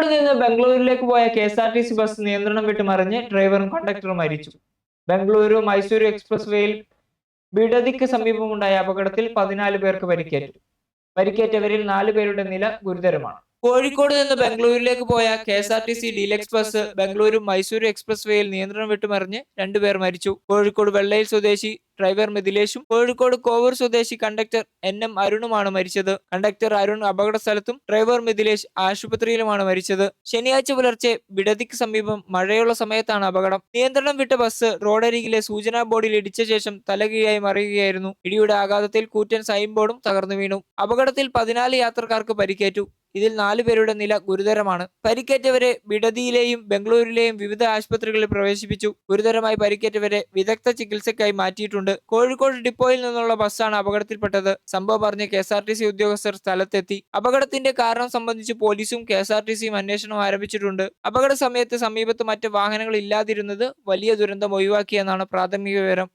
കോഴിക്കോട് നിന്ന് ബംഗളൂരുവിലേക്ക് പോയ KSRTC bus നിയന്ത്രണം വിട്ട് മറിഞ്ഞ് ഡ്രൈവറും കണ്ടക്ടറും മരിച്ചു. ബംഗളൂരു മൈസൂരു എക്സ്പ്രസ് വേയിൽ ബിഡദിക്ക് സമീപമുണ്ടായ അപകടത്തിൽ 14 പേർക്ക് പരിക്കേറ്റു. പരിക്കേറ്റവരിൽ 4 പേരുടെ നില ഗുരുതരമാണ്. കോഴിക്കോട് നിന്ന് ബംഗളൂരുവിലേക്ക് പോയ KSRTC deluxe bus Bengaluru Mysuru express വേയിൽ നിയന്ത്രണം വിട്ടുമറിഞ്ഞ് 2 പേർ മരിച്ചു. കോഴിക്കോട് വെള്ളയിൽ സ്വദേശി ഡ്രൈവർ മിഥിലേഷും കോഴിക്കോട് കോവൂർ സ്വദേശി കണ്ടക്ടർ N.M. അരുണുമാണ് മരിച്ചത്. കണ്ടക്ടർ അരുൺ അപകട സ്ഥലത്തും ഡ്രൈവർ മിഥിലേഷ് ആശുപത്രിയിലുമാണ് മരിച്ചത്. ശനിയാഴ്ച പുലർച്ചെ ബിഡദിക്ക് സമീപം മഴയുള്ള സമയത്താണ് അപകടം. നിയന്ത്രണം വിട്ട ബസ് റോഡരികിലെ സൂചനാ ബോർഡിൽ ഇടിച്ച ശേഷം തലകീഴായി മറിയുകയായിരുന്നു. ഇടിയുടെ ആഘാതത്തിൽ കൂറ്റൻ സൈൻ ബോർഡും തകർന്നു വീണു. അപകടത്തിൽ 14 യാത്രക്കാർക്ക് പരിക്കേറ്റു. ഇതിൽ 4 പേരുടെ നില ഗുരുതരമാണ്. പരിക്കേറ്റവരെ ബിഡദിയിലെയും ബംഗളൂരുവിലെയും വിവിധ ആശുപത്രികളിൽ പ്രവേശിപ്പിച്ചു. ഗുരുതരമായി പരിക്കേറ്റവരെ വിദഗ്ധ ചികിത്സയ്ക്കായി മാറ്റിയിട്ടുണ്ട്. കോഴിക്കോട് ഡിപ്പോയിൽ നിന്നുള്ള ബസ്സാണ് അപകടത്തിൽപ്പെട്ടത്. സംഭവം അറിഞ്ഞ കെ.എസ്.ആർ.ടി.സി ഉദ്യോഗസ്ഥർ സ്ഥലത്തെത്തി. അപകടത്തിന്റെ കാരണം സംബന്ധിച്ച് പോലീസും കെ.എസ്.ആർ.ടി.സിയും അന്വേഷണം ആരംഭിച്ചിട്ടുണ്ട്. അപകട സമയത്ത് സമീപത്ത് മറ്റ് വാഹനങ്ങൾ ഇല്ലാതിരുന്നത് വലിയ ദുരന്തം ഒഴിവാക്കിയെന്നാണ് പ്രാഥമിക വിവരം.